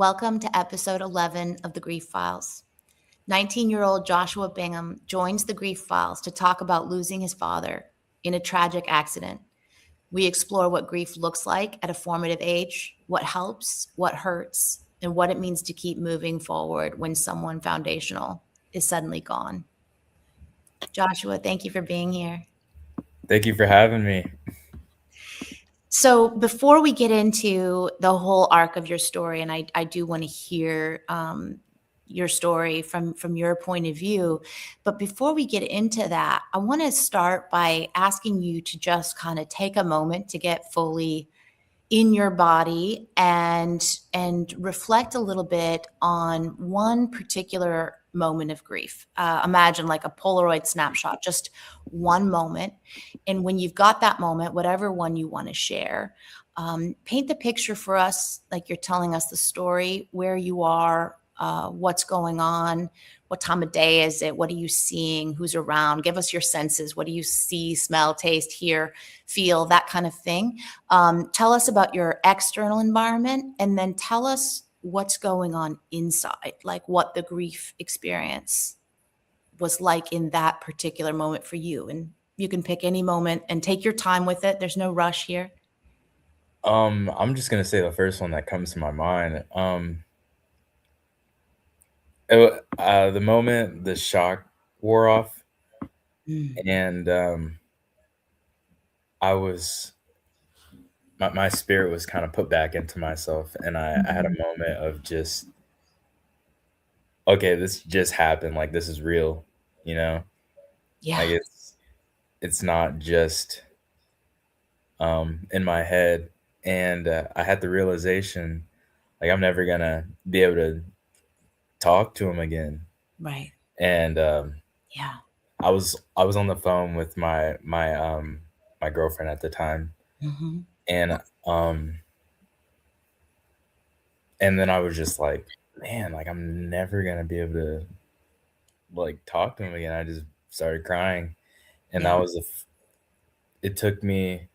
Welcome to episode 11 of the Grief Files. 19-year-old Joshua Bingham joins the Grief Files to talk about losing his father in a tragic accident. We explore what grief looks like at a formative age, what helps, what hurts, and what it means to keep moving forward when someone foundational is suddenly gone. Joshua, thank you for being here. Thank you for having me. So before we get into the whole arc of your story, and I do want to hear your story from your point of view, but before we get into that, I want to start by asking you to just kind of take a moment to get fully in your body and reflect a little bit on one particular moment of grief. Imagine like a Polaroid snapshot, just one moment. And when you've got that moment, whatever one you want to share, paint the picture for us, like you're telling us the story, where you are, what's going on, what time of day is it, what are you seeing, who's around, give us your senses, what do you see, smell, taste, hear, feel, that kind of thing. Tell us about your external environment, and then tell us what's going on inside, like what the grief experience was like in that particular moment for you. And you can pick any moment and take your time with it. There's no rush here. I'm just gonna say the first one that comes to my mind. The moment the shock wore off, Mm. and I was my spirit was kind of put back into myself, and I had a Mhm. moment of just okay, this just happened. Like this is real, you know. Yeah, Like it's not just in my head, and I had the realization like I'm never gonna be able to talk to him again, right. and Yeah. I was on the phone with my girlfriend at the time, Hmm. and um and then I was just like, man, like I'm never gonna be able to like talk to him again. I just started crying, and Yeah. that was it took me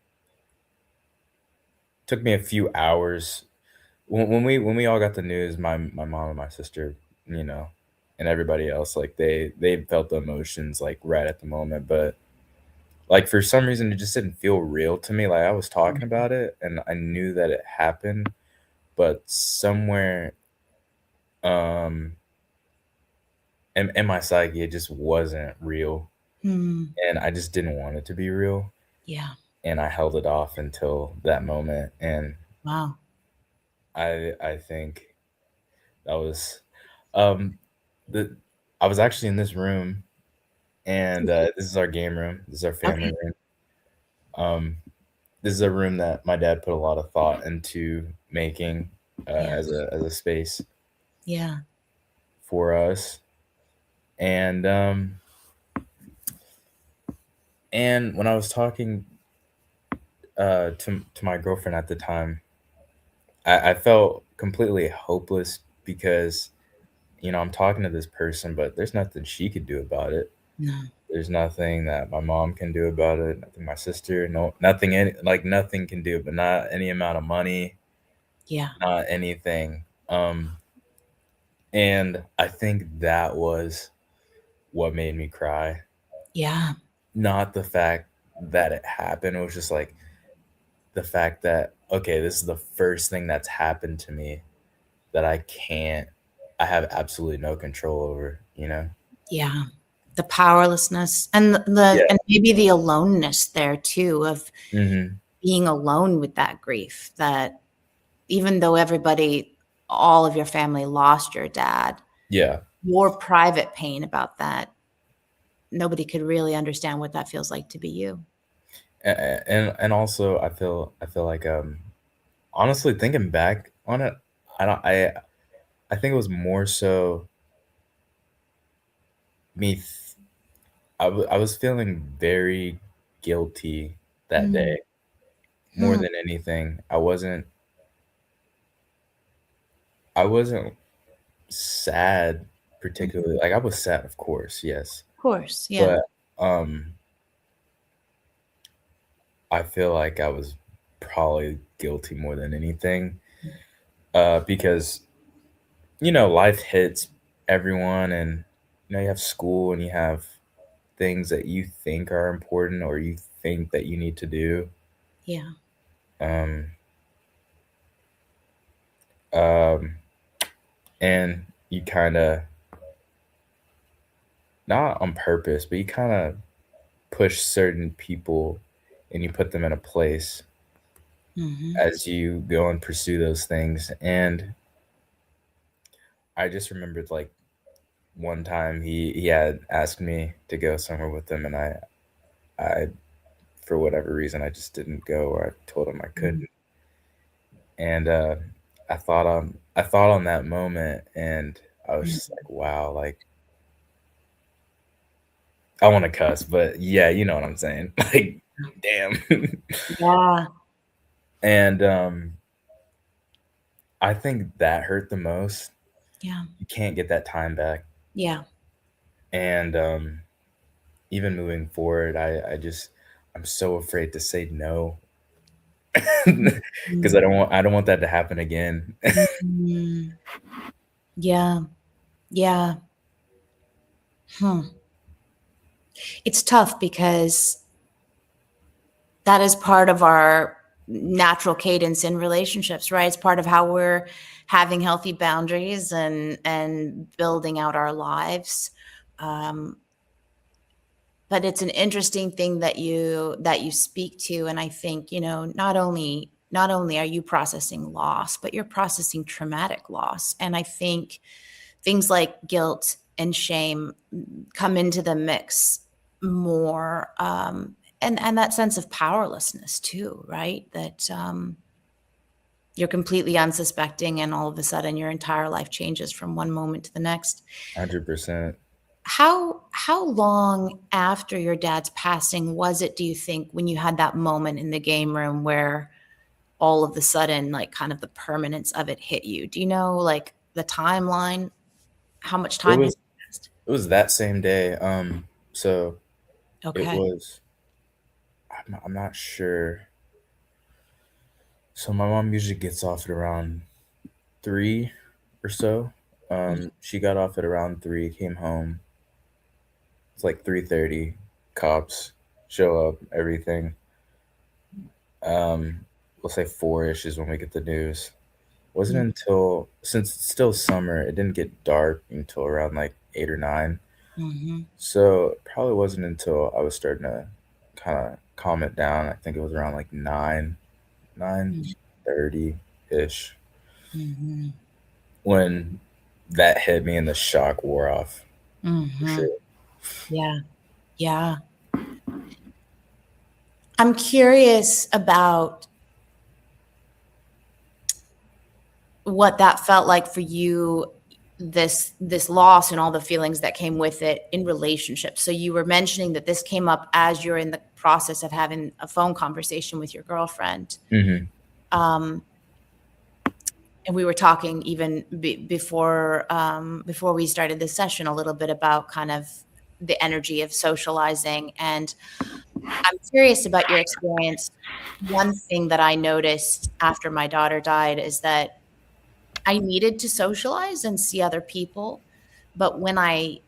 a few hours when we all got the news. My mom and my sister, you know, and everybody else, like they felt the emotions like right at the moment, but like for some reason it just didn't feel real to me. Like I was talking Mhm. about it and I knew that it happened, but somewhere um in my psyche it just wasn't real, Hmm. and I just didn't want it to be real, Yeah. and I held it off until that moment. And Wow. I think that was um the I was actually in this room, and this is our game room, this is our family Okay. room. This is a room that my dad put a lot of thought into making Yeah. as a space Yeah. for us. And when I was talking to my girlfriend at the time, I felt completely hopeless because I'm talking to this person, but there's nothing she could do about it. No. There's nothing that my mom can do about it. Nothing my sister, no, nothing. Like nothing can do, but not any amount of money, Yeah. not anything. Um, and I think that was what made me cry. Yeah. Not the fact that it happened. It was just like the fact that okay, this is the first thing that's happened to me that I have absolutely no control over, you know? Yeah. The powerlessness and Yeah. and maybe the aloneness there too, of Hmm. being alone with that grief, that even though everybody, all of your family lost your dad, Yeah. your private pain about that, nobody could really understand what that feels like to be you. And also I feel like honestly thinking back on it, I don't I think it was more so me th- I was feeling very guilty that Mm. day more Hmm. than anything. I wasn't sad particularly. Mhm. Like I was sad, of course, yes. Of course, yeah. But um I feel like I was probably guilty more than anything. Because life hits everyone, and you have school and you have things that you think are important or you think that you need to do. Yeah. Um, um, and you kind of, not on purpose, but you kind of push certain people and you put them in a place Hmm. as you go and pursue those things. And I just remembered like one time he had asked me to go somewhere with him, and I for whatever reason I just didn't go, or I told him I couldn't. And I thought on that moment, and I was just like, wow, like I want to cuss, but yeah, you know what I'm saying. Like, damn. Yeah. And I think that hurt the most. Yeah. You can't get that time back. Yeah. And even moving forward, I'm so afraid to say no because Mhm. I don't want that to happen again. Mhm. Yeah. Yeah. Hmm. It's tough because that is part of our natural cadence in relationships, right? It's part of how we're having healthy boundaries and building out our lives. Um, but it's an interesting thing that you speak to, and I think not only are you processing loss, but you're processing traumatic loss, and I think things like guilt and shame come into the mix more, and that sense of powerlessness too, right? That you're completely unsuspecting, and all of a sudden your entire life changes from one moment to the next. 100%. How long after your dad's passing was it, do you think, when you had that moment in the game room where all of the sudden, like, kind of the permanence of it hit you? Do you know, like, the timeline? How much It time has was passed? it was that same day. So it Okay. was. I'm not sure. So my mom usually gets off at around 3 or so. Mhm, She got off at around 3, came home. It's like 3:30. Cops show up, everything. Um, we'll say 4-ish is when we get the news. Wasn't mm, until, since it's still summer, it didn't get dark until around like 8 or 9. mhm, So it probably wasn't until I was starting to kind of calm it down. I think it was around like 9:30 ish mhm, when that hit me and the shock wore off for sure. mhm. Yeah, yeah. I'm curious about what that felt like for you, this loss and all the feelings that came with it in relationships. So you were mentioning that this came up as you're in the process of having a phone conversation with your girlfriend. Hmm. Um, and we were talking even before we started this session a little bit about kind of the energy of socializing. And I'm curious about your experience. One thing that I noticed after my daughter died is that I needed to socialize and see other people, but when I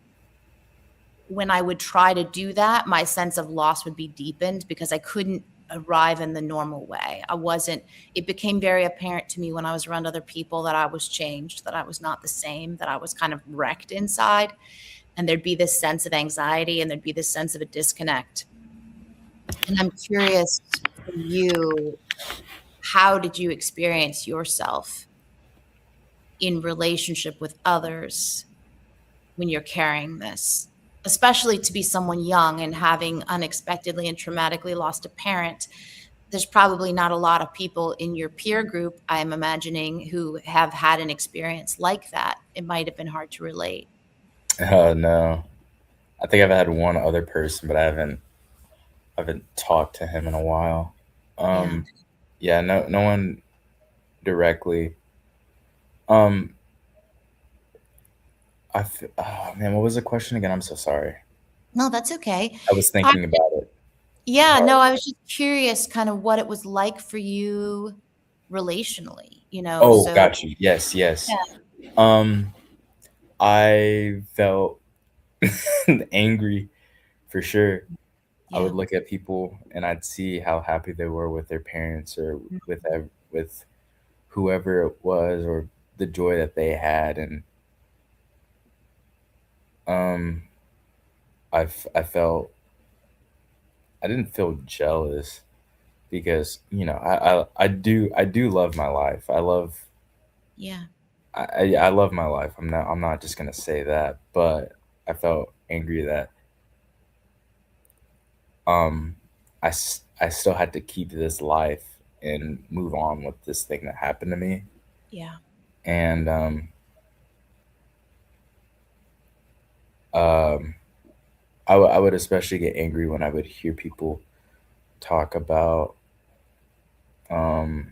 would try to do that, my sense of loss would be deepened because I couldn't arrive in the normal way. I wasn't It became very apparent to me when I was around other people that I was changed, that I was not the same, that I was kind of wrecked inside, and there'd be this sense of anxiety and there'd be this sense of a disconnect. And I'm curious from you, how did you experience yourself in relationship with others when you're carrying this, especially to be someone young and having unexpectedly and traumatically lost a parent? There's probably not a lot of people in your peer group, I'm imagining, who have had an experience like that. It might have been hard to relate. No, I think I've had one other person, but I haven't talked to him in a while. Yeah. Um, yeah, no one directly. Um, oh man, what was the question again? I'm so sorry. No, that's okay. I was I thinking about it Yeah, hard. no, I was just curious kind of what it was like for you relationally, Oh, so got you. Yes, yes. yeah. Um, I felt angry for sure. I would Yeah. look at people and I'd see how happy they were with their parents or with whoever it was or the joy that they had, and um, I felt I didn't feel jealous because I do love my life. Yeah. I love my life. I'm not just gonna say that, but I felt angry that um I still had to keep this life and move on with this thing that happened to me. Yeah. And um I would especially get angry when I would hear people talk about um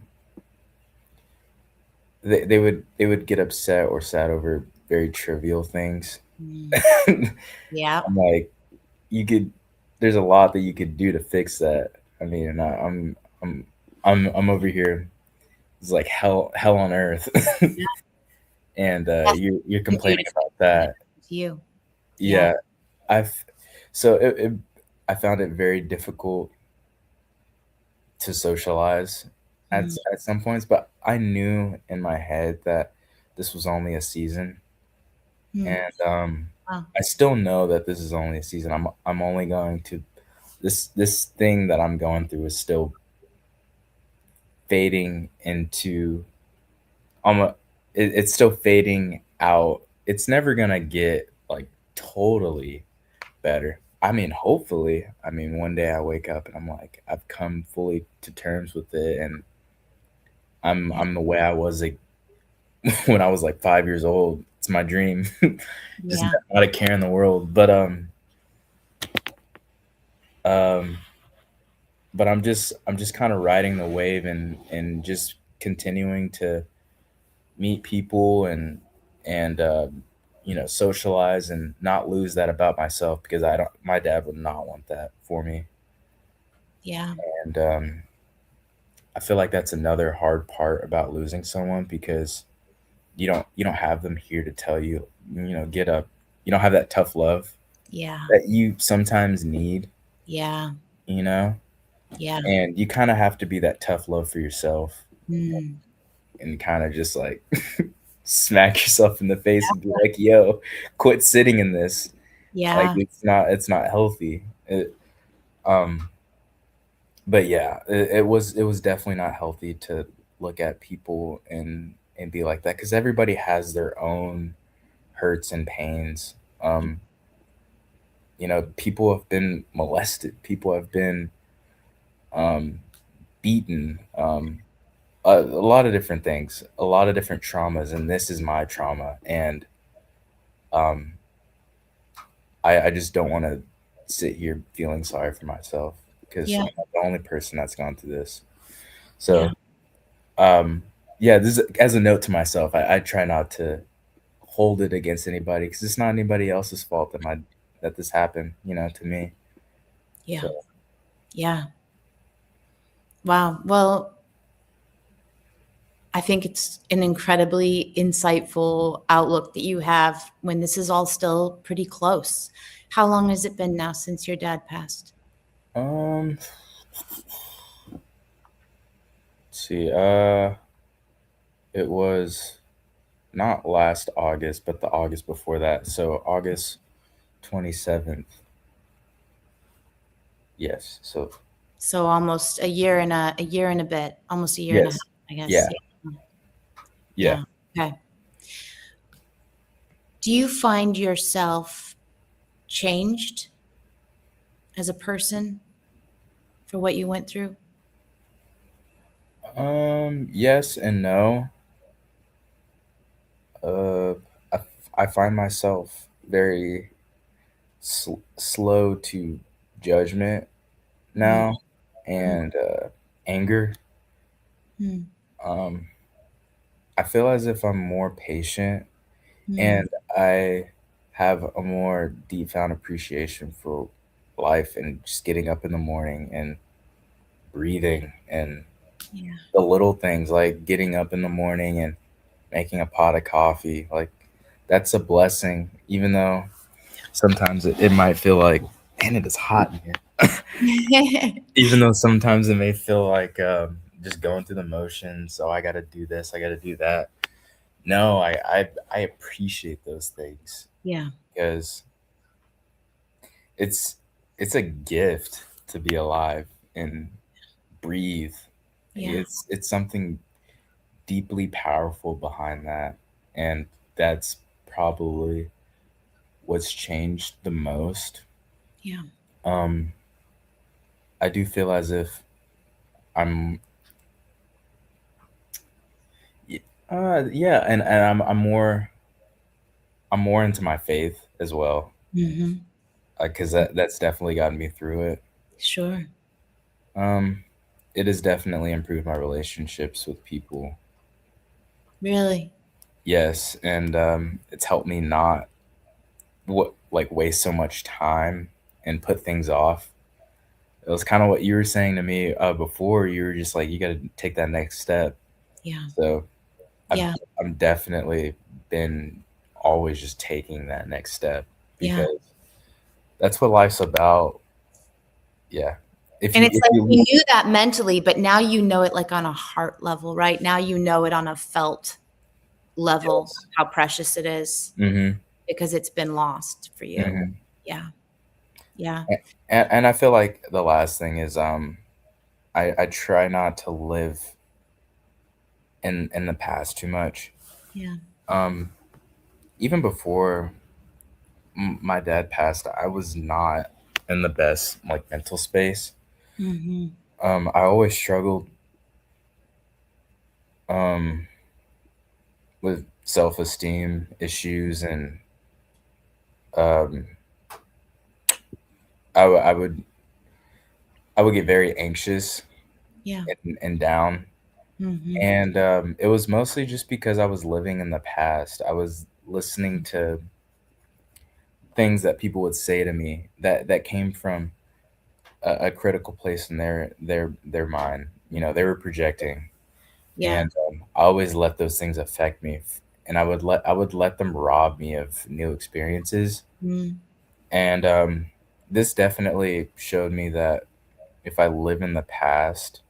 they would get upset or sad over very trivial things. Mm. Yeah. I'm like, you could there's a lot that you could do to fix that. I mean, I'm I'm over here. It's like hell on earth, Yeah. and That's you're something you'd complaining expect about from it that. to you. Yeah. Yeah, I've so I found it very difficult to socialize Mm. at some points, but I knew in my head that this was only a season, Mm. and Wow. I still know that this is only a season. I'm only going to this thing that I'm going through is still fading into almost it's still fading out. It's never gonna get like totally better. I mean, hopefully. I mean, one day I wake up and I'm like, I've come fully to terms with it, and Yeah. I'm the way I was like when I was like 5 years old. It's my dream, just Yeah. not a care in the world. Um, but I'm just kind of riding the wave and just continuing to meet people and socialize and not lose that about myself because I don't my dad would not want that for me. Yeah. And I feel like that's another hard part about losing someone because you don't have them here to tell you, get up. You don't have that tough love Yeah. that you sometimes need, Yeah. you know? Yeah. And you kind of have to be that tough love for yourself Mm. and kind of just like smack yourself in the face and be like, "Yo, quit sitting in this." Like Yeah. it's not healthy. Um but yeah, it was definitely not healthy to look at people and be like that cuz everybody has their own hurts and pains. People have been molested, people have been um beaten, a lot of different things, a lot of different traumas, and this is my trauma. And um I just don't want to sit here feeling sorry for myself because Yeah. I'm not the only person that's gone through this. Yeah. So, um, yeah, this is as a note to myself. I try not to hold it against anybody because it's not anybody else's fault that this happened, to me. Yeah. So, Yeah. Wow. Well, I think it's an incredibly insightful outlook that you have when this is all still pretty close. How long has it been now since your dad passed? um, let's see. It was not last August, but the August before that. So August 27th. Yes. So So almost a year and a bit, almost a year and a half, yes. I guess. Yeah. Yeah. Yeah. Yeah. Okay. Do you find yourself changed as a person for what you went through? Yes and no. Uh, I, I find myself very slow to judgment Mm, now mm, and anger. mm, Um, I feel as if I'm more patient mm. and I have a more deep found appreciation for life and just getting up in the morning and breathing and Yeah. the little things like getting up in the morning and making a pot of coffee. Like that's a blessing, even though sometimes it might feel like, man, it is hot in here. Even though sometimes it may feel like just going through the motions. So I got to do this, I got to do that. No, I appreciate those things Yeah. because it's it's a gift to be alive and breathe. Yeah. It's something deeply powerful behind that, and that's probably what's changed the most. Yeah. Um, I do feel as if I'm, yeah, and I'm more into my faith as well, Hmm. because that's definitely gotten me through it. Sure. Um, it has definitely improved my relationships with people. Really. Yes, and it's helped me not waste so much time and put things off. It was kind of what you were saying to me before. You were just like, you got to take that next step. Yeah. So I've Yeah. I'm definitely been always just taking that next step Yeah. because that's what life's about. Yeah. And it's If like you you knew that mentally, but now you know it like on a heart level, right? Now you know it on a felt level, yes. how precious it is Mhm. because it's been lost for you. Mhm. Yeah. Yeah. And I feel like the last thing is I try not to live in the past too much. Yeah. Um even before my dad passed, I was not in the best like mental space. Hmm. I always struggled um with self-esteem issues, and um I would I would get very anxious Yeah. and down, Hmm. and it was mostly just because I was living in the past. I was listening to things that people would say to me that came from a critical place in their mind. You know, they were projecting, Yeah. and I always let those things affect me, and I would let them rob me of new experiences. Mm. And this definitely showed me that if I live in the past,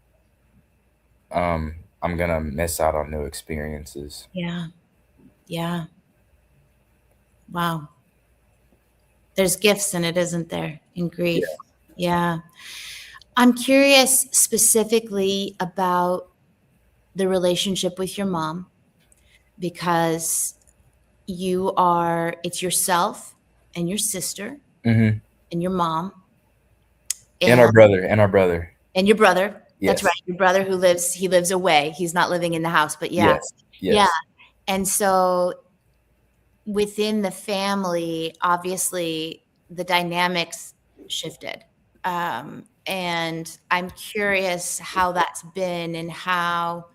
I'm gonna miss out on new experiences. Yeah. Yeah. Wow. There's gifts in it, isn't there? In Yeah. grief. Yeah. I'm curious specifically about the relationship with your mom because it's yourself and your sister Hmm. and your mom And and our brother. your brother. That's right. Yes. Your brother he lives away. He's not living in the house, but yeah. Yes. Yeah. Yes. And so within the family, obviously the dynamics shifted. And I'm curious how that's been and how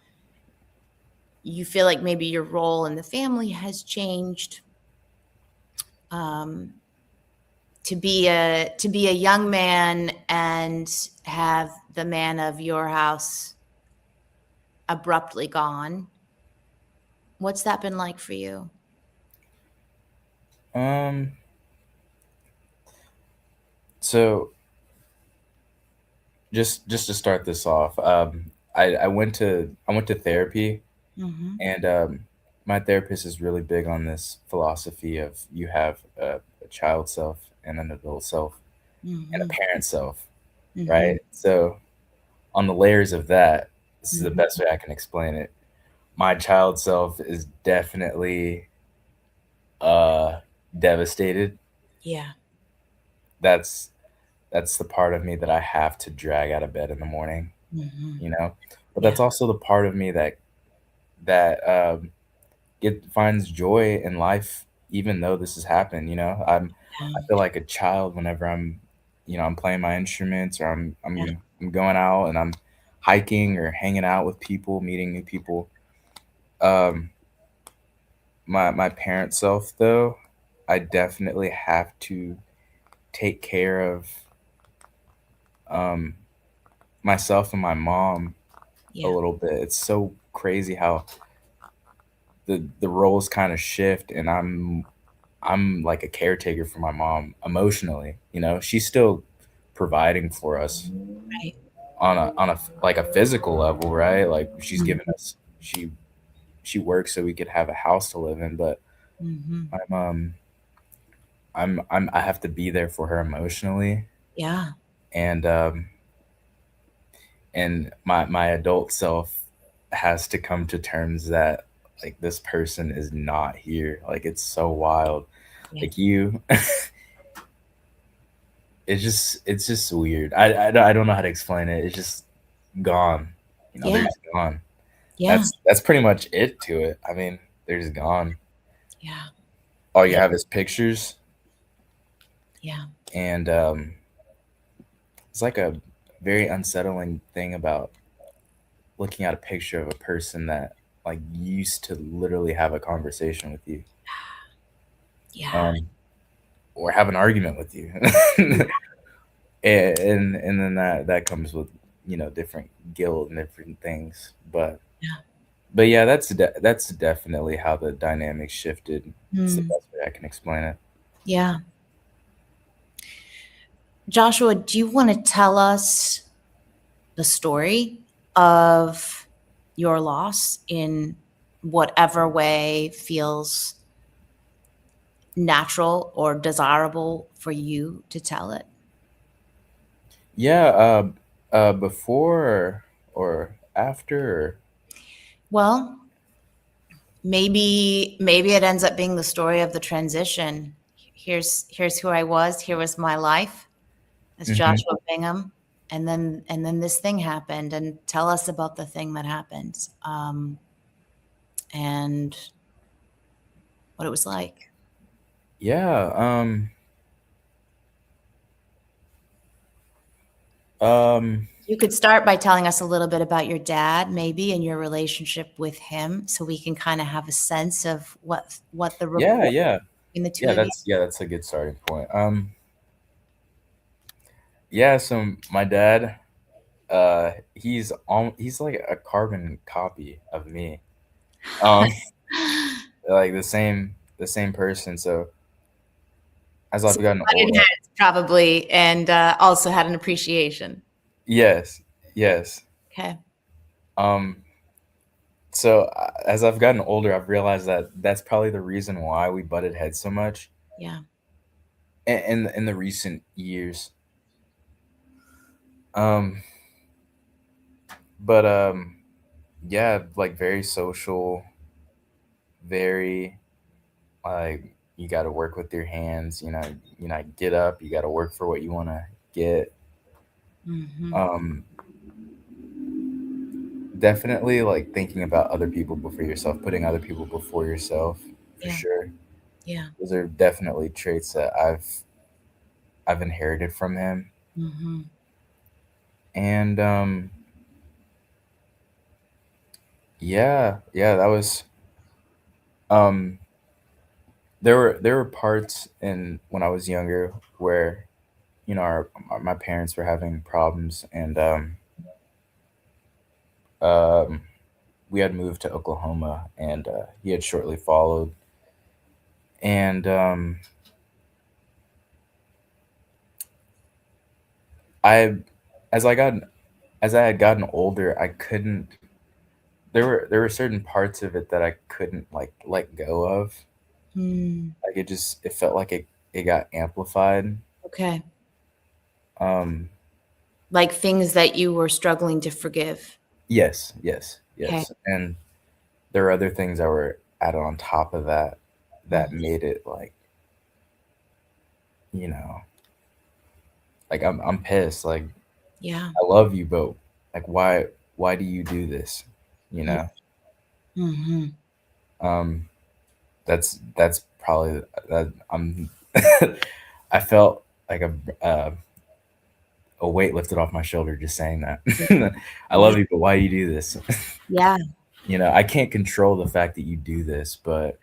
you feel like maybe your role in the family has changed, um, to be a young man and have the man of your house abruptly gone. What's that been like for you? Um. So just to start this off, I went to therapy, Hmm. and my therapist is really big on this philosophy of you have a child self and an adult self and a Hmm. parent self, right? Hmm. So on the layers of that, this is the Hmm. best way I can explain it. My child self is definitely uh devastated. Yeah. That's that's the part of me that I have to drag out of bed in the morning, Hmm. you know. But Yeah. that's also the part of me that it finds joy in life, even though this has happened. You know, Yeah. I feel like a child whenever I'm playing my instruments, or Yeah. I'm going out and I'm hiking or hanging out with people, meeting new people. Um, my parent self though, I definitely have to take care of um myself and my mom a Yeah. little bit. It's so crazy how the roles kind of shift, and I'm like a caretaker for my mom emotionally. You know, she's still providing for us Right. on a like a physical level, right? Like she's Mhm. giving us she works so we could have a house to live in, but Mhm. I'm I have to be there for her emotionally, Yeah. and my adult self has to come to terms that like this person is not here. Like it's so wild. Yeah. Like you it's just weird. I don't know how to explain it. It's just gone. You know, they're Yeah. just gone. Yeah. That's pretty much it to it. I mean, they're just gone. Yeah. All you Yeah. have is pictures, Yeah. and it's like a very unsettling thing about looking at a picture of a person that like used to literally have a conversation with you, Yeah. um, or have an argument with you, and then that comes with different guilt and different things, Yeah. but yeah, that's definitely how the dynamic shifted. It's the Mm. best way I can explain it. Yeah. Joshua, do you want to tell us the story of your loss in whatever way feels natural or desirable for you to tell it? Yeah, before or after? Well, maybe it ends up being the story of the transition. Here's who I was, here was my life as Mhm. Joshua Bingham, and then this thing happened, and tell us about the thing that happened, and what it was like. Yeah, um, You could start by telling us a little bit about your dad, maybe, and your relationship with him, so we can kind of have a sense of what the yeah, rapport yeah, between the two of you. yeah, that's a good starting point. Yeah, so my dad, he's like a carbon copy of me. Um, like the same person. So as So I've gotten you butted older, heads probably, and also had an appreciation. yes, yes. Okay. Um, so as I've gotten older, I've realized that that's probably the reason why we butted heads so much Yeah. in the recent years. Um, but yeah, like very social, very like you got to work with your hands. Get up. You got to work for what you want to get. Hmm. Um, definitely like thinking about other people before yourself, putting other people before yourself for Yeah. sure. Yeah. Those are definitely traits that I've inherited from him. Hmm. And yeah, that was um there were parts in when I was younger where my parents were having problems, and um we had moved to Oklahoma, and he had shortly followed. And I, as I got as I had gotten older, I couldn't. There were certain parts of it that I couldn't like let go of. Mm. Like it felt like it got amplified. Okay. Um, Like things that you were struggling to forgive. yes, yes, Okay. yes. And there were other things that were added on top of that Mm. that made it like you know like I'm pissed. Like Yeah. I love you, but like why do you do this? You Yeah. know. Hmm. Um, that's probably that I'm. I felt like a weight lifted off my shoulder just saying that. I Yeah. love you, but why do you do this? Yeah. I can't control the fact that you do this, but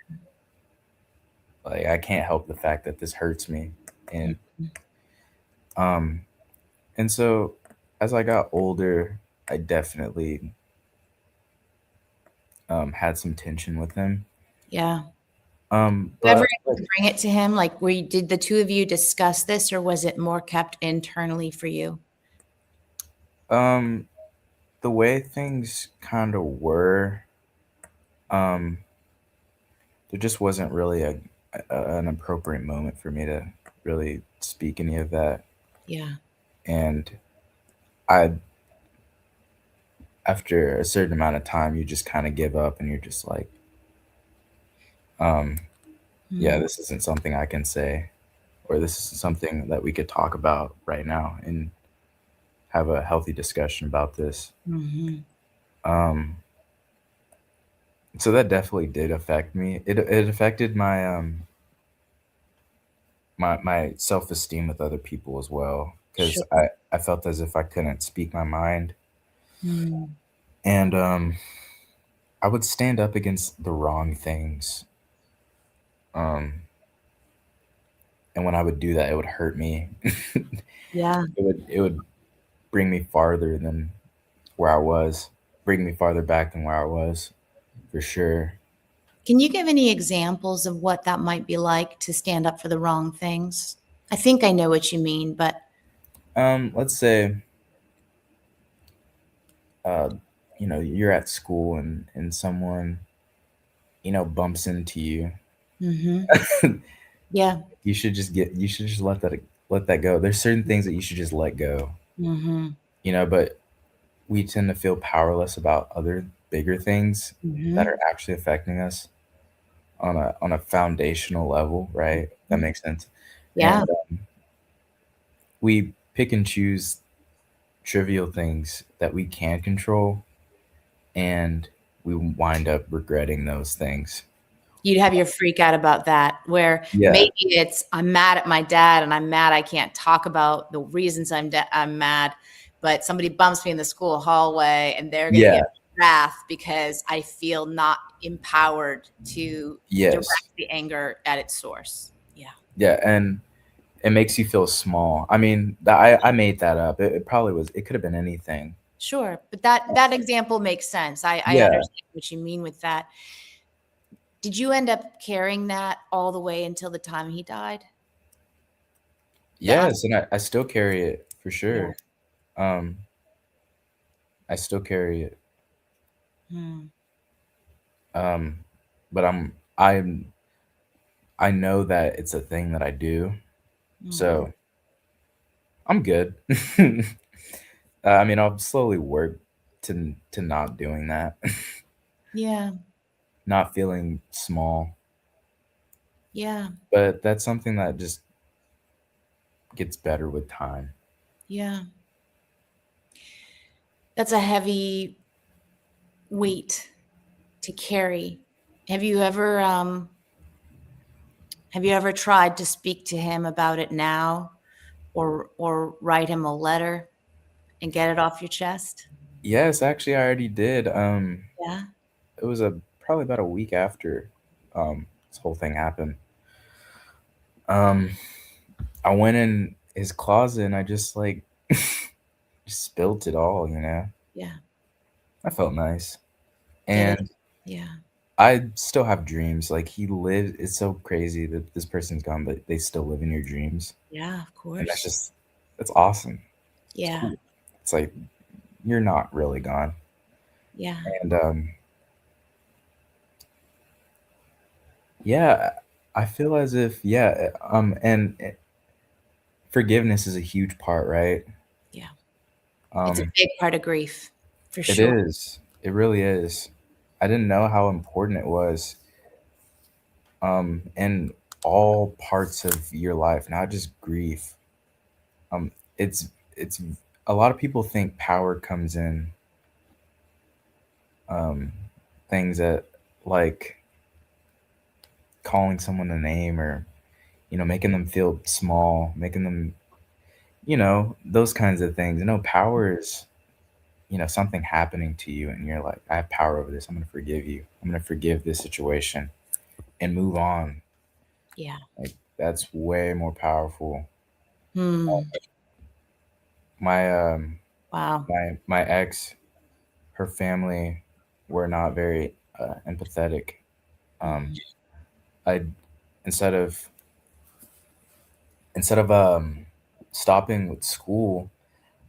like I can't help the fact that this hurts me. And Mhm. um and so as I got older, I definitely had some tension with him. Yeah. You ever But able to bring it to him? Like, did the two of you discuss this, or was it more kept internally for you? um, the way things kind of were, um, there just wasn't really an appropriate moment for me to really speak any of that. Yeah. And I, after a certain amount of time, you just kind of give up, and you're just like, um, yeah, Mm, this isn't something I can say, or this isn't something that we could talk about right now and have a healthy discussion about this. mhm. Um, so that definitely did affect me. It affected my self esteem with other people as well, because Sure. I felt as if I couldn't speak my mind, Mm, and I would stand up against the wrong things. Um, and when I would do that, it would hurt me. yeah. It would bring me farther than where I was, bring me farther back than where I was, for sure. Can you give any examples of what that might be like to stand up for the wrong things? I think I know what you mean, but Let's say, uh, you're at school and someone, bumps into you. mhm. Yeah. You should just let that go. There's certain things that you should just let go, Mhm. but we tend to feel powerless about other bigger things that Mhm. are actually affecting us on a foundational level, right? That Mhm. makes sense. Yeah. And we pick and choose trivial things that we can control, and we wind up regretting those things. You'd have your freak out about that, where Yeah, maybe it's, "I'm mad at my dad, and I'm mad I can't talk about the reasons I'm mad, but somebody bumps me in the school hallway, and they're gonna yeah, get wrath because I feel not empowered to yes, direct the anger at its source." Yeah. yeah, and it makes you feel small. I mean, I made that up. It probably was. It could have been anything. Sure, but that example makes sense. I Yeah. understand what you mean with that. Did you end up carrying that all the way until the time he died? The Yes, and I still carry it for Yeah. sure. Um, I still carry it. Hmm. Um, but I know that it's a thing that I do, Mhm. so I'm good. I mean, I'll slowly work to not doing that, Yeah, not feeling small. yeah, But that's something that just gets better with time. yeah. That's a heavy weight to carry. Have you ever, have you ever tried to speak to him about it now, or write him a letter and get it off your chest? Yes, actually, I already did. Yeah, It was a probably about a week after this whole thing happened. Um, I went in his closet and I just like just spilt it all, you know. yeah. I felt nice. Get it? And Yeah, I still have dreams. Like he lived it's so crazy that this person's gone, but they still live in your dreams. yeah, of And course. that's awesome. It's Yeah, cool. It's like you're not really gone. yeah, And yeah, I feel as if and forgiveness is a huge part, right? yeah. It's a Um big part of grief, for it sure. is. It really is. I didn't know how important it was in all parts of your life, not just grief. Um it's a lot of people think power comes in um things that like calling someone a name or making them feel small, making them those kinds of things. Power is something happening to you and you're like, I have power over this. I'm going to forgive you. I'm going to forgive this situation and move on. Yeah. Like that's way more powerful. Hmm. My Wow. my ex, her family were not very empathetic, Um, Mhm. I instead of instead of stopping with school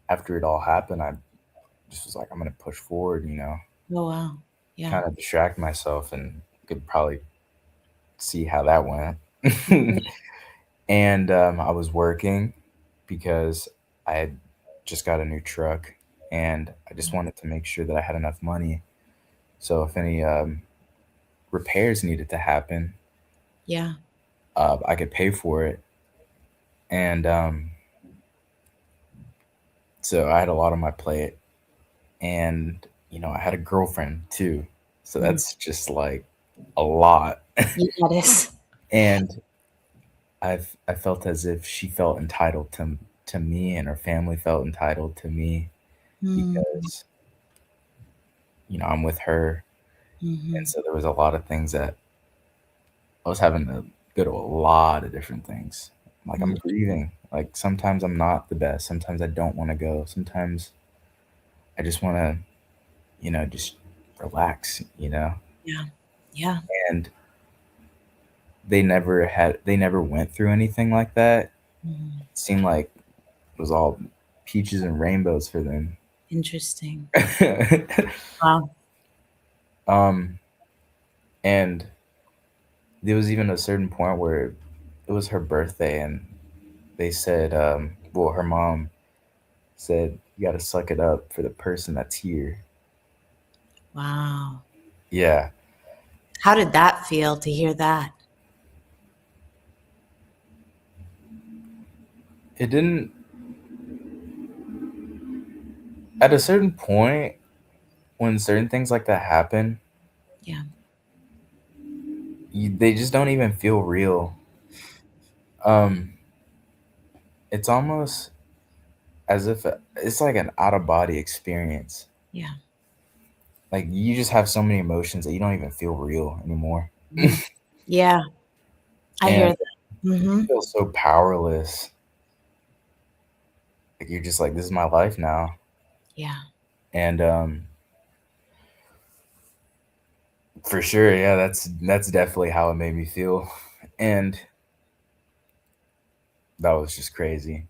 after it all happened, I just was like, I'm gonna push forward, Oh, wow. Yeah. kind of distract myself, and could probably see how that went. Mhm. And I was working because I had just got a new truck, and I just wanted to make sure that I had enough money. So if any repairs needed to happen, Yeah. I could pay for it. And so I had a lot on my plate, and I had a girlfriend too. So Mm. that's just like a lot. Yeah, it is. And I felt as if she felt entitled to me, and her family felt entitled to me Mm. because I'm with her. And Mhm. so there was a lot of things that I was having to go to a lot of different things. Like, I'm Mm. grieving. Like, sometimes I'm not the best. Sometimes I don't want to go. Sometimes I just want to, just relax. Yeah. Yeah. And they never went through anything like that. It Mhm. seemed like it was all peaches and rainbows for them. Interesting. Wow. um, and there was even a certain point where it was her birthday, and they said, well, her mom said, "You got to suck it up for the person that's here." Wow. Yeah, How did that feel to hear that? it didn't. At a certain point, when certain things like that happen, Yeah. they just don't even feel real. Um, it's almost as if it's like an out of body experience. Yeah. Like, you just have so many emotions that you don't even feel real anymore, Mhm. Yeah. I hear and that. you Mhm. feel so powerless. Like, you're just like, this is my life now, Yeah. and for sure, yeah, that's definitely how it made me feel, and that was just crazy.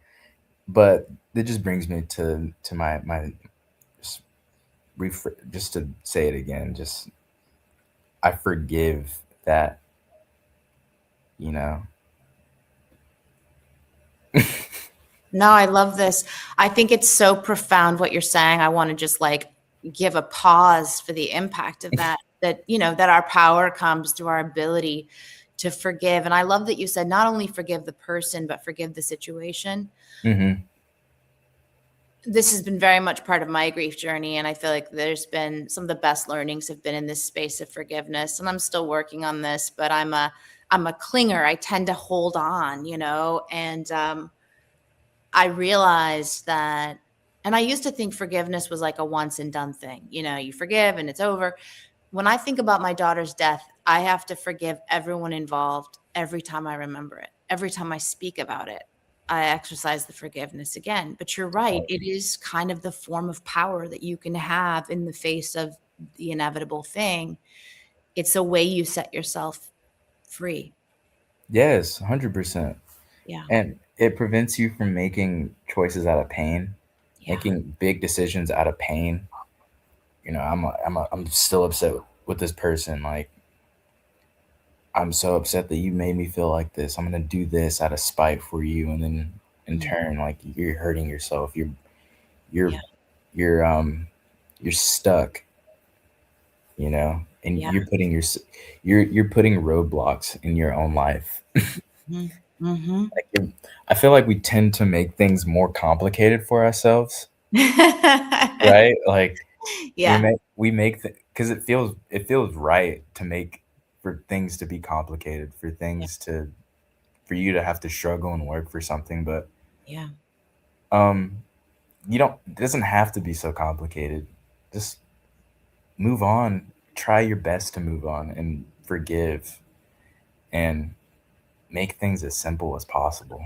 But it just brings me to my just, just to say it again, just I forgive that, you know. No, I love this. I think it's so profound what you're saying. I want to just like give a pause for the impact of that, that our power comes through our ability to forgive. And I love that you said not only forgive the person, but forgive the situation. Hmm. This has been very much part of my grief journey. And I feel like there's been some of the best learnings have been in this space of forgiveness. And I'm still working on this, but I'm a clinger. I tend to hold on, and I realized that, and I used to think forgiveness was like a once and done thing. You forgive and it's over. When I think about my daughter's death, I have to forgive everyone involved every time I remember it. Every time I speak about it, I exercise the forgiveness again. But you're right. It is kind of the form of power that you can have in the face of the inevitable thing. It's a way you set yourself free. Yes, 100%. Yeah. And it prevents you from making choices out of pain, Yeah. making big decisions out of pain. I'm still upset with this person. Like, I'm so upset that you made me feel like this. I'm gonna do this out of spite for you, and then in Mm. turn, like, you're hurting yourself. You're Yeah. you're you're stuck, and Yeah. you're putting roadblocks in your own life. Hmm. Hmm. Like, I feel like we tend to make things more complicated for ourselves, right? Like, we Yeah. make because it feels right to make for things to be complicated, Yeah. for you to have to struggle and work for something, but Yeah. um you don't it doesn't have to be so complicated. Just move on. Try your best to move on and forgive, and make things as simple as possible.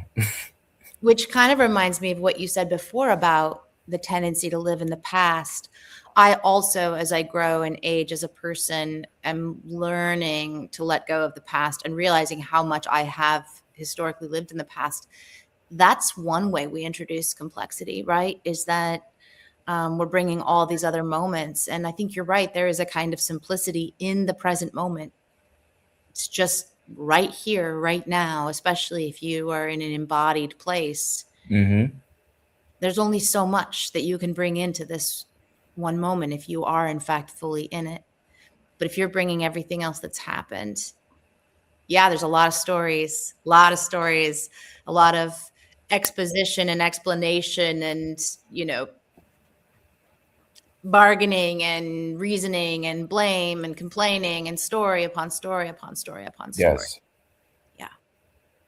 Which kind of reminds me of what you said before about the tendency to live in the past. I also, as I grow and age as a person, am learning to let go of the past and realizing how much I have historically lived in the past. That's one way we introduce complexity, right? Is that we're bringing all these other moments. And I think you're right. There is a kind of simplicity in the present moment. It's just right here, right now, especially if you are in an embodied place. Mhm. There's only so much that you can bring into this one moment if you are, in fact, fully in it. But if you're bringing everything else that's happened, yeah, there's a lot of exposition and explanation and, you know, bargaining and reasoning and blame and complaining and story upon story upon story upon story. Yes. Yeah.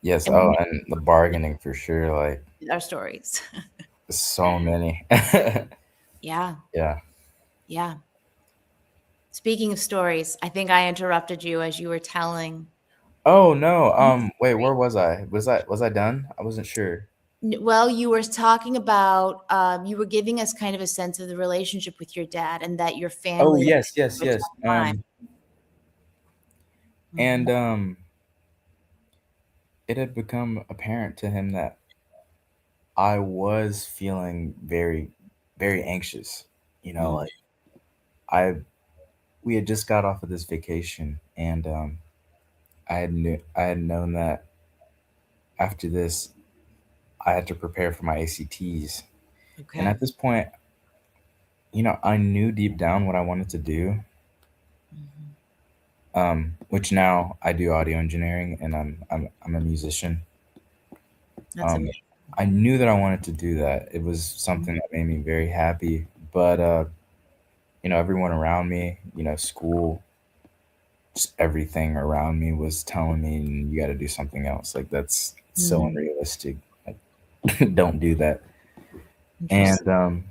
Yes, And oh, we and the bargaining for sure, like, need our stories. so many. Yeah. Yeah. Yeah. Speaking of stories, I think I interrupted you as you were telling Oh, no, your wait, story. where was I? Was I done? I wasn't sure. Well, you were talking about, you were giving us kind of a sense of the relationship with your dad and that your Oh, family yes, yes, had a yes, tough time. and, Mhm. it had become apparent to him that I was feeling very, very anxious, Mm. like, I we had just got off of this vacation, and, I had known that after this, I had to prepare for my ACTs, and Okay. at this point, I knew deep down what I wanted to do, Mhm. which now I do audio engineering, and I'm a musician. That's Um, amazing. I knew that I wanted to do that. It was Mhm. something that made me very happy, but, everyone around me, school, just everything around me was telling me, "You gotta do something else, like, that's so Mm. unrealistic, like, don't do that." Interesting. And,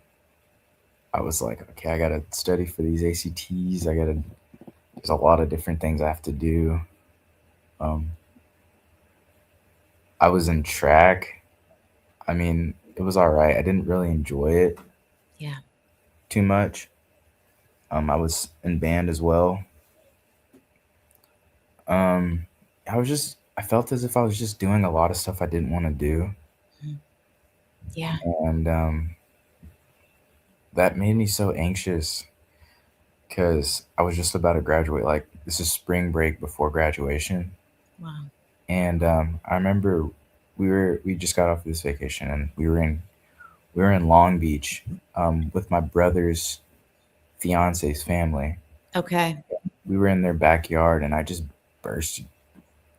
I was like, "Okay, I gotta study for these ACTs, there's a lot of different things I have to do." Um, I was in track. I mean, it was alright. I didn't really enjoy it Yeah. too much. I was in band as well. Um, I felt as if I was just doing a lot of stuff I didn't wanna do, Mhm. Yeah. and, that made me so anxious because I was just about to graduate, like, this is spring break before graduation, Wow. and, I remember we just got off this vacation, and we were in Long Beach, with my brother's fiance's family. Okay. We were in their backyard, and burst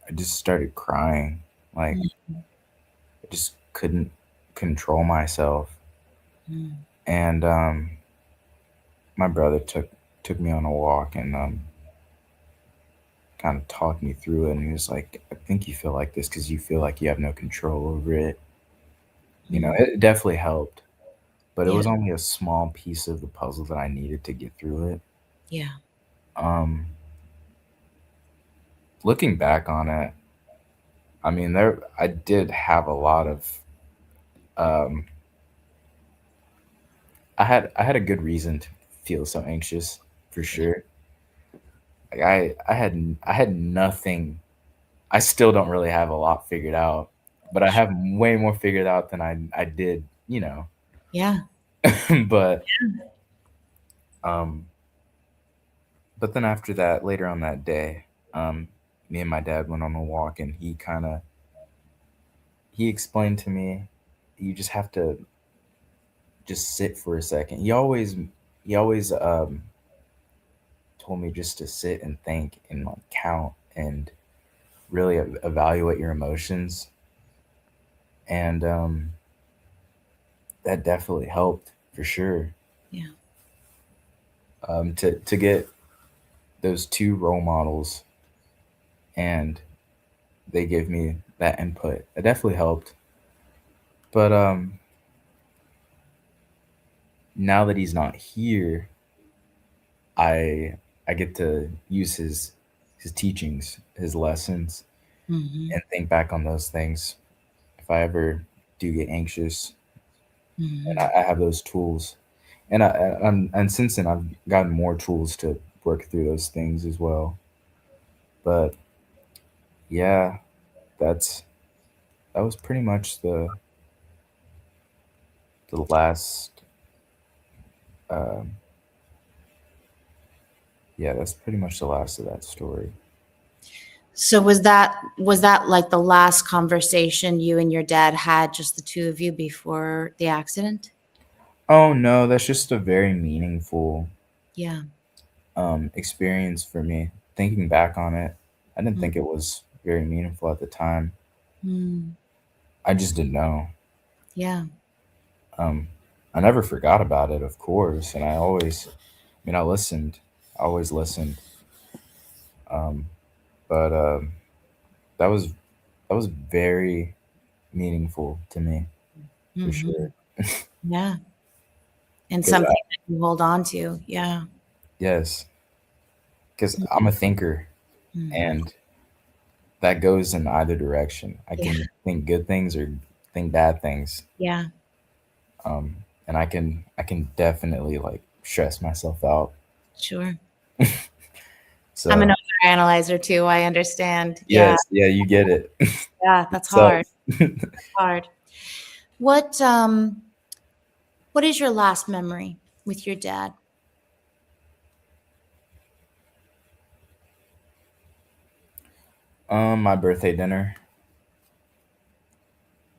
I just started crying, like, Mhm. I just couldn't control myself, Mm. and, my brother took me on a walk and, kinda talked me through it, and he was like, "I think you feel like this because you feel like you have no control over it." Mm. It definitely helped, but it Yeah. was only a small piece of the puzzle that I needed to get through it. Yeah. Um, Looking back on it, I mean, I did have a lot of, um I had a good reason to feel so anxious, for Yeah. sure. Like, I had nothing. I still don't really have a lot figured out, but I Sure. have way more figured out than I did, Yeah. But, um but then after that, later on that day, me and my dad went on a walk, and he explained to me, "You just have to just sit for a second." He always, told me just to sit and think and, like, count and really evaluate your emotions, and, that definitely helped for sure, Yeah. to get those 2 role models, and they gave me that input. It definitely helped, but, now that he's not here, I I get to use his teachings, his lessons, Mhm. and think back on those things if I ever do get anxious. and Mhm. I have those tools, and since then I've gotten more tools to work through those things as well. But yeah, that's that was pretty much the last. Um, yeah, that's pretty much the last of that story. So was that like the last conversation you and your dad had, just the two of you before the accident? Oh no, that's just a very meaningful Yeah. experience for me. Thinking back on it, I didn't Mm. think it was very meaningful at the time. Mm. I just didn't know. Yeah. Um, I never forgot about it, of course, and I listened. I always listened. Um, but that was that was very meaningful to me for sure. Mhm. Yeah. And Because something that you hold on to. Yeah. yes, because I'm Mhm. a thinker, Mhm. and that goes in either direction. I Yeah. can think good things or think bad things, Yeah. um, and I can definitely like stress myself out. Sure. I'm an So overanalyzer too, I understand. Yeah. yes, yeah, you get it. Yeah, that's So hard. Hard. What, what is your last memory with your dad? my birthday dinner.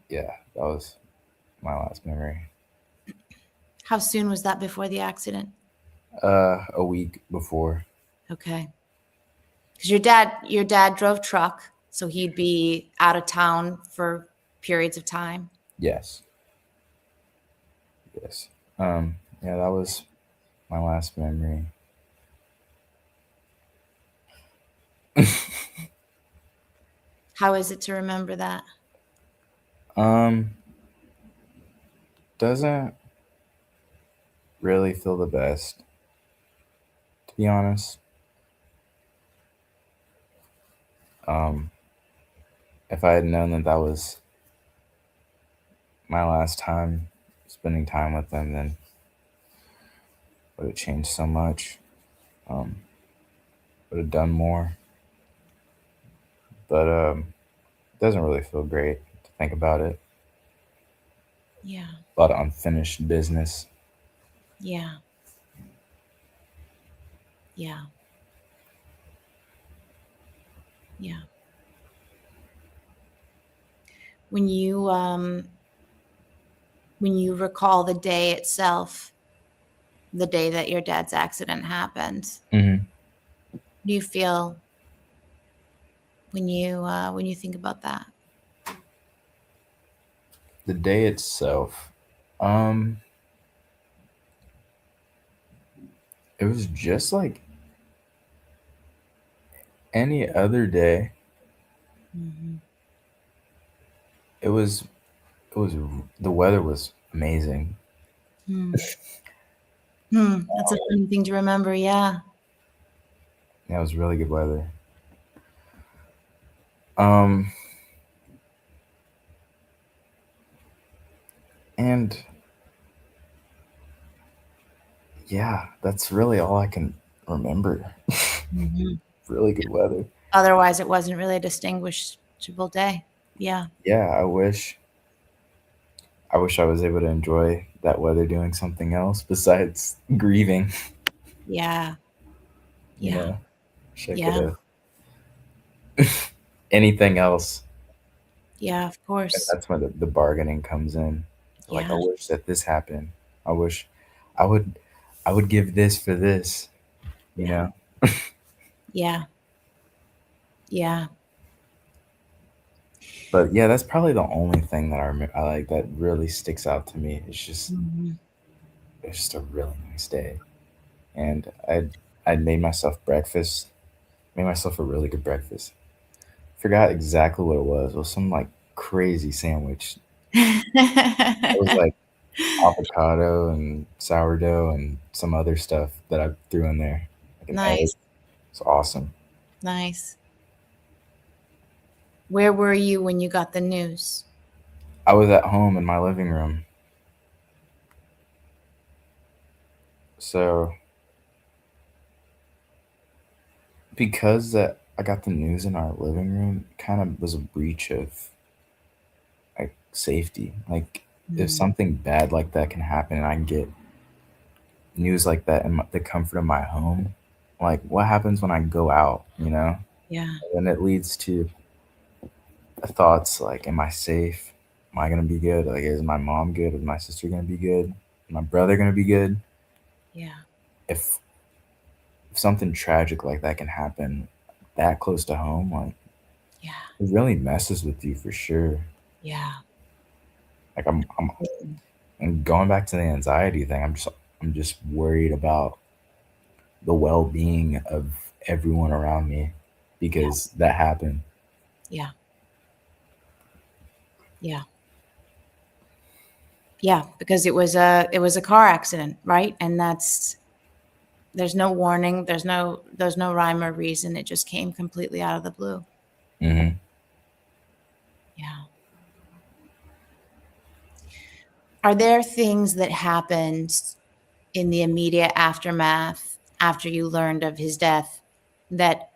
Yeah, that was my last memory. How soon was that before the accident? A week before. Okay. Because your dad drove truck, so he'd be out of town for periods of time. Yes, yes. Yeah, that was my last memory. How is it to remember that? um, doesn't really feel the best, to be honest. Um, if I had known that that was my last time spending time with them, then would have changed so much. Um, would have done more, but it doesn't really feel great to think about it. Yeah. A lot of unfinished business. Yeah. Yeah. Yeah. When you recall the day itself, the day that your dad's accident happened, Hmm. what do you feel when you think about that? The day itself, um, it was just like any other day. Mhm. It was the weather was amazing. Hmm. Hmm. That's a funny thing to remember. Yeah. Yeah, it was really good weather. Um, and yeah, that's really all I can remember. Mhm. Really good weather. Otherwise, it wasn't really a distinguishable day. Yeah. Yeah, I wish I was able to enjoy that weather doing something else besides grieving, Yeah. you Yeah. know. Wish I could Yeah. have anything else. Yeah. Of And course. that's when the bargaining comes in. Like I Yeah. wish that this happened. I wish I would I would give this for this, you Yeah. know. Yeah. Yeah. But yeah, that's probably the only thing that I like that really sticks out to me. Mhm. It's just a really nice day, and I made myself breakfast. Made myself a really good breakfast. Forgot exactly what it was. It was some like crazy sandwich. It was like avocado and sourdough and some other stuff that I threw in there, like an egg. Nice. It's awesome. Nice. Where were you when you got the news? I was at home in my living room. So because that I got the news in our living room, kind of was a breach of like safety. Like if Mm, something bad like that can happen and I can get news like that in the comfort of my home, like what happens when I go out, you know? yeah, And it leads to thoughts like, am I safe? Am I gonna be good? Like, is my mom good? Is my sister gonna be good? Is my brother gonna be good? yeah, If something tragic like that can happen that close to home, like yeah, it really messes with you for sure. yeah. Like I'm Mm, and going back to the anxiety thing, I'm just worried about the well-being of everyone around me yeah, because that happened. yeah, yeah, yeah. Because it was a car accident, right? And there's no warning, there's no rhyme or reason. It just came completely out of the blue. Hmm. Yeah. Are there things that happened in the immediate aftermath after you learned of his death that,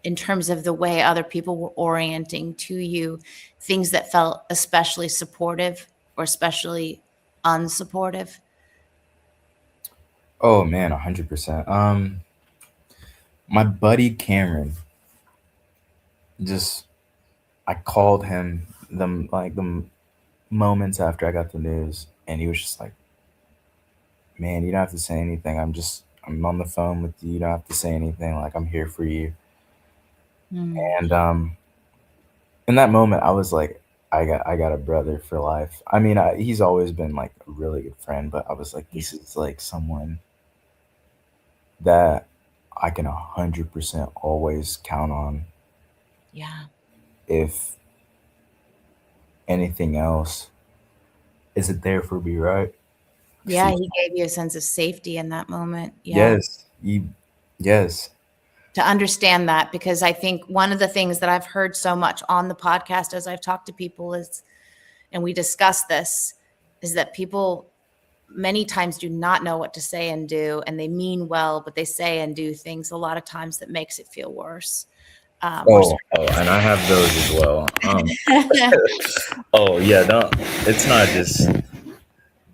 in terms of the way other people were orienting to you, things that felt especially supportive or especially unsupportive? Oh man, 100%. My buddy Cameron, just I called him the moments after I got the news, and he was just like, "Man, you don't have to say anything. I'm on the phone with you. You don't have to say anything. Like I'm here for you." Mm, And in that moment, I was like, I got a brother for life. I mean, he's always been like a really good friend, but I was like, yeah, this is like someone that I can 100% always count on yeah, if anything else isn't there for me, right? yeah. He gave you a sense of safety in that moment. Yeah. Yes, yes. To understand that, because I think one of the things that I've heard so much on the podcast as I've talked to people is, and we discuss this, is that people many times do not know what to say and do, and they mean well, but they say and do things a lot of times that makes it feel worse. Or And I have those as well. Oh yeah, don't. It's not just.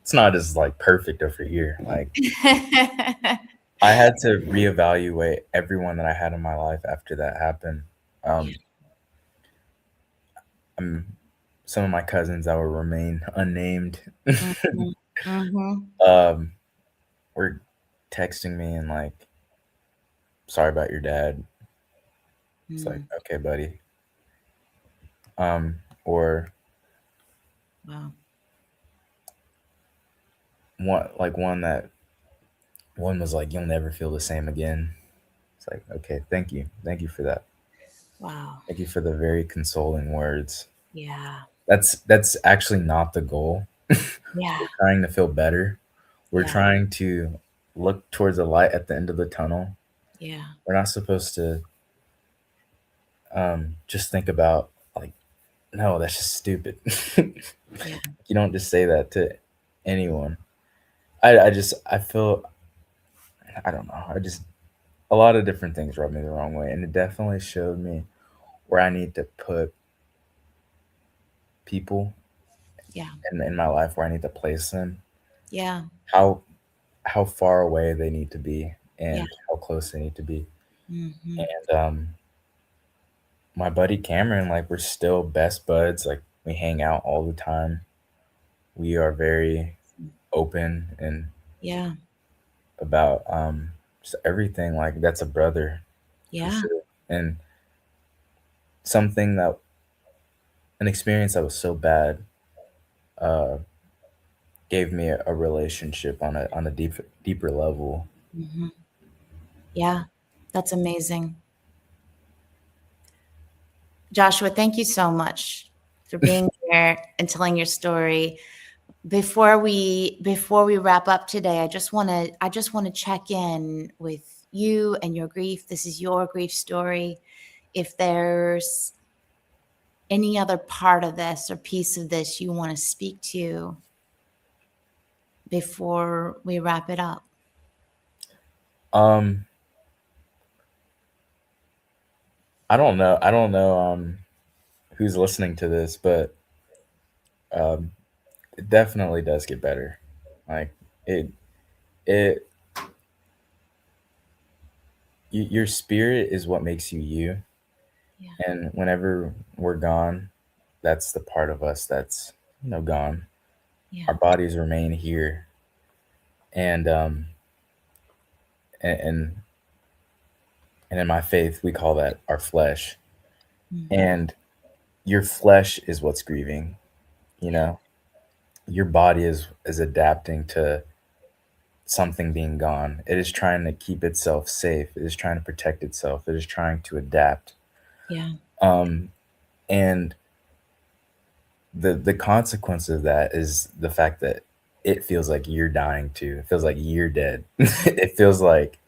It's not as like perfect over here. Like I had to reevaluate everyone that I had in my life after that happened. yeah. Um, I'm, some of my cousins that will remain unnamed. Mhm. Mhm. um, were texting me and like, "Sorry about your dad." It's like, Mm. okay, buddy. Or Wow. one was like, "You'll never feel the same again." It's like, okay, thank you for that. Wow. Thank you for the very consoling words. Yeah. That's actually not the goal. Yeah. We're trying to feel better. We're Yeah. trying to look towards the light at the end of the tunnel. Yeah. We're not supposed to just think about like, no, that's just stupid. Yeah. You don't just say that to anyone. I feel I don't know. I just a lot of different things rubbed me the wrong way, and it definitely showed me where I need to put people Yeah. in my life, where I need to place them, Yeah. how how far away they need to be, Yeah. and how close they need to be. Mhm. And my buddy Cameron, like we're still best buds. Like we hang out all the time. We are very open and Yeah. about just everything. Like that's a brother for Yeah. sure. And something that an experience that was so bad uh, gave me a relationship on a deeper level. Mhm. Yeah. That's amazing. Joshua, thank you so much for being here and telling your story. Before we wrap up today, I just want to check in with you and your grief. This is your grief story. If there's any other part of this or piece of this you want to speak to. before we wrap it up? Um, I don't know. I don't know who's listening to this, but um, it definitely does get better. Like it, it, your spirit is what makes you you. Yeah. And whenever we're gone, that's the part of us that's gone. Yeah. Our bodies remain here, and and and, and in my faith, we call that our flesh. Hmm. And your flesh is what's grieving. You Yeah. know, your body is adapting to something being gone. It is trying to keep itself safe. It is trying to protect itself. It is trying to adapt. Yeah. Um, and the consequence of that is the fact that it feels like you're dying too. It feels like you're dead. It feels like,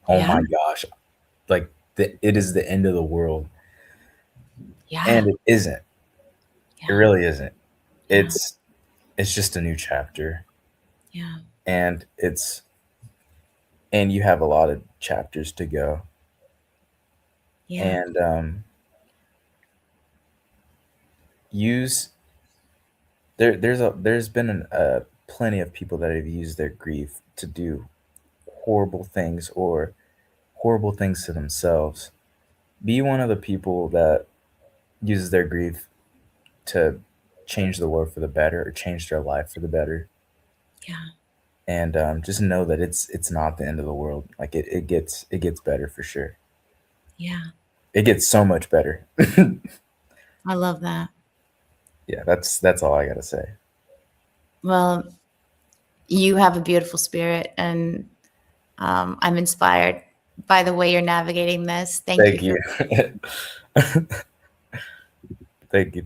oh Yeah. my gosh, like it is the end of the world, Yeah. and it isn't. It Yeah. really isn't. Yeah. It's just a new chapter, Yeah. and and you have a lot of chapters to go, Yeah. and use there's been plenty of people that have used their grief to do horrible things or horrible things to themselves. Be one of the people that uses their grief to change the world for the better or change their life for the better. Yeah. And just know that it's not the end of the world. Like it gets better for sure. Yeah. It gets so much better. I love that. Yeah, that's all I gotta say. Well, you have a beautiful spirit, and I'm inspired by the way you're navigating this. Thank you Thank for you. Thank you.